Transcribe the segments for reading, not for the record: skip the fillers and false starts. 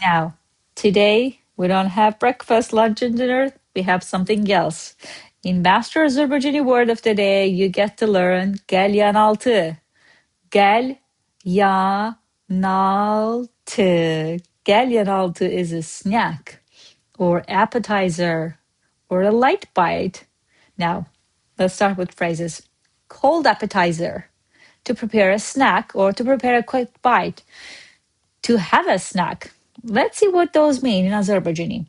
Now, today we don't have breakfast, lunch, and dinner. We have something else. In Master Azerbaijani word of the day, you get to learn Qəlyanaltı. Qəlyanaltı. Qəlyanaltı is a snack or appetizer or a light bite. Now, let's start with phrases. Cold appetizer, to prepare a snack or to prepare a quick bite. To have a snack. Let's see what those mean in Azerbaijani.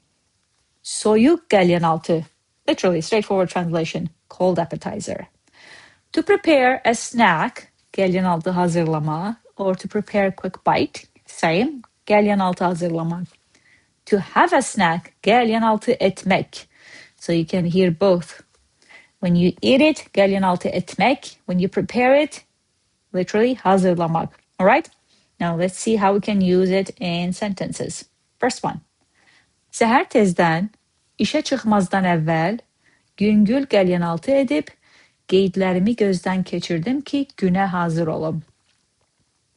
Soyuk qəlyanaltı, literally straightforward translation, cold appetizer. To prepare a snack, qəlyanaltı hazırlamaq, or to prepare a quick bite, same, qəlyanaltı hazırlamaq. To have a snack, qəlyanaltı etmək. So you can hear both. When you eat it, qəlyanaltı etmək. When you prepare it, literally hazırlamaq. All right? Now let's see how we can use it in sentences. First one. Səhər tezdən, işə çıxmazdan əvvəl yüngül qəlyanaltı edib, qeydlərimi gözdən keçirdim ki, günə hazır olum.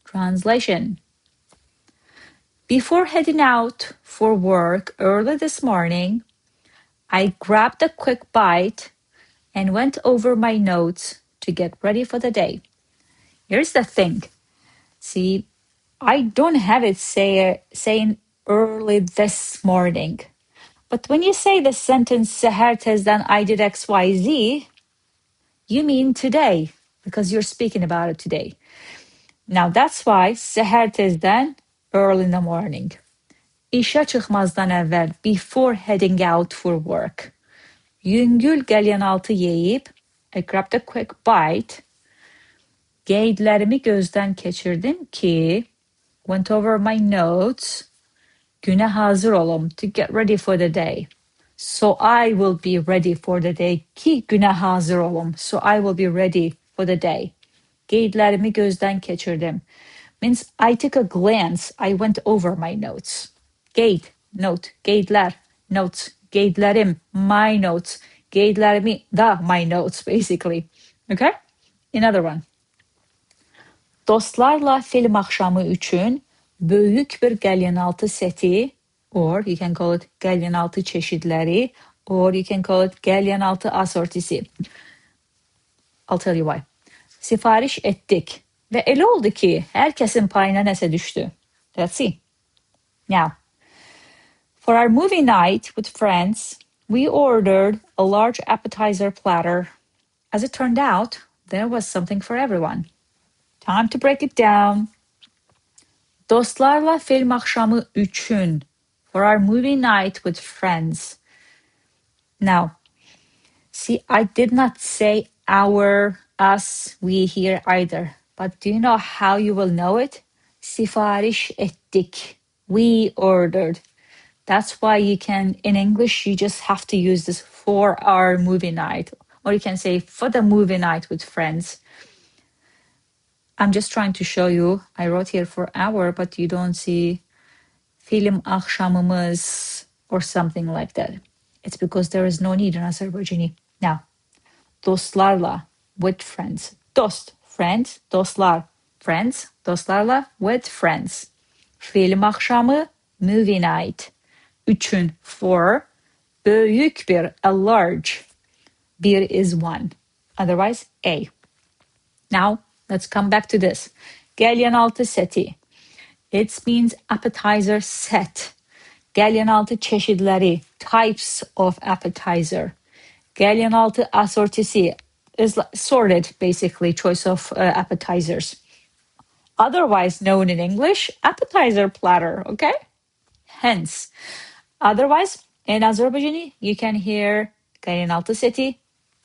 Translation. Before heading out for work early this morning, I grabbed a quick bite and went over my notes to get ready for the day. Here's the thing. See, I don't have it saying early this morning. But when you say the sentence Seher tezden I did XYZ, you mean today, because you're speaking about it today. Now that's why Seher tezden, early in the morning. İşe çıkmazdan evvel, before heading out for work. Yüngül qəlyanaltı yeyip, I grabbed a quick bite. Qeydlərimi gözdən keçirdim ki, went over my notes, güne hazır olum, to get ready for the day. So I will be ready for the day ki güne hazır olum. So I will be ready for the day. Qeydlərimi gözdən keçirdim. Means I took a glance, I went over my notes. Qeyd, note, qeydlər, notes, qeydlərim, my notes, qeydlərimi da, my notes basically. Okay? Another one. Dostlarla film axşamı üçün böyük bir qəlyanaltı seti, or you can call it qəlyanaltı çeşidləri, or you can call it qəlyanaltı assortisi. I'll tell you why. Sifariş etdik və elə oldu ki, hər kəsin payına nəsə düşdü. Let's see. Now, for our movie night with friends, we ordered a large appetizer platter. As it turned out, there was something for everyone. Time to break it down. Dostlarla film axşamı üçün, for our movie night with friends. Now, see, I did not say our, us, we here either. But do you know how you will know it? Sifariş ettik. We ordered. That's why you can, in English, you just have to use this for our movie night. Or you can say for the movie night with friends. I'm just trying to show you. I wrote here for our, but you don't see film akşamımız or something like that. It's because there is no need in Azerbaijani. Now, dostlarla, with friends. Dost, friends, dostlar, friends, dostlarla, with friends. Film akşamı, movie night. Üçün, for, böyük bir, a large. Bir is one. Otherwise, a. Now, let's come back to this. Qəlyanaltı seti. It means appetizer set. Qəlyanaltı çeşidləri, types of appetizer. Qəlyanaltı assortisi is sorted, basically, choice of appetizers. Otherwise known in English, appetizer platter, okay? Hence, otherwise, in Azerbaijani, you can hear qəlyanaltı seti,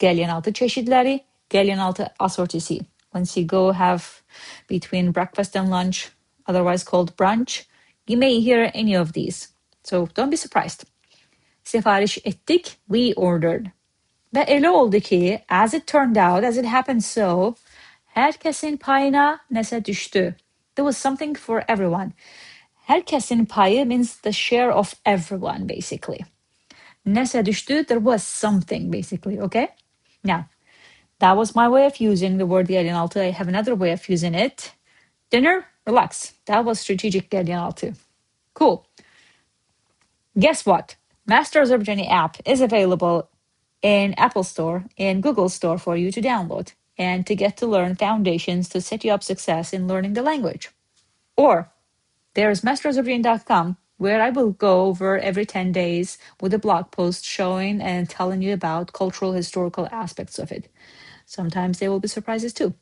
qəlyanaltı çeşidləri, qəlyanaltı assortisi. Once you go have between breakfast and lunch, otherwise called brunch, you may hear any of these. So don't be surprised. Sifariş ettik, we ordered. Ve elə oldu ki, as it turned out, as it happened so, herkesin payına nəsə düşdü. There was something for everyone. Herkesin payı means the share of everyone, basically. Nəsə düşdü, there was something, basically, okay? Now, that was my way of using the word qəlyanaltı. I have another way of using it. Dinner, relax. That was strategic qəlyanaltı. Cool. Guess what? Master Azerbaijani app is available in Apple Store and Google Store for you to download and to get to learn foundations to set you up success in learning the language. Or there's masterazerbaijani.com, where I will go over every 10 days with a blog post showing and telling you about cultural historical aspects of it. Sometimes there will be surprises too.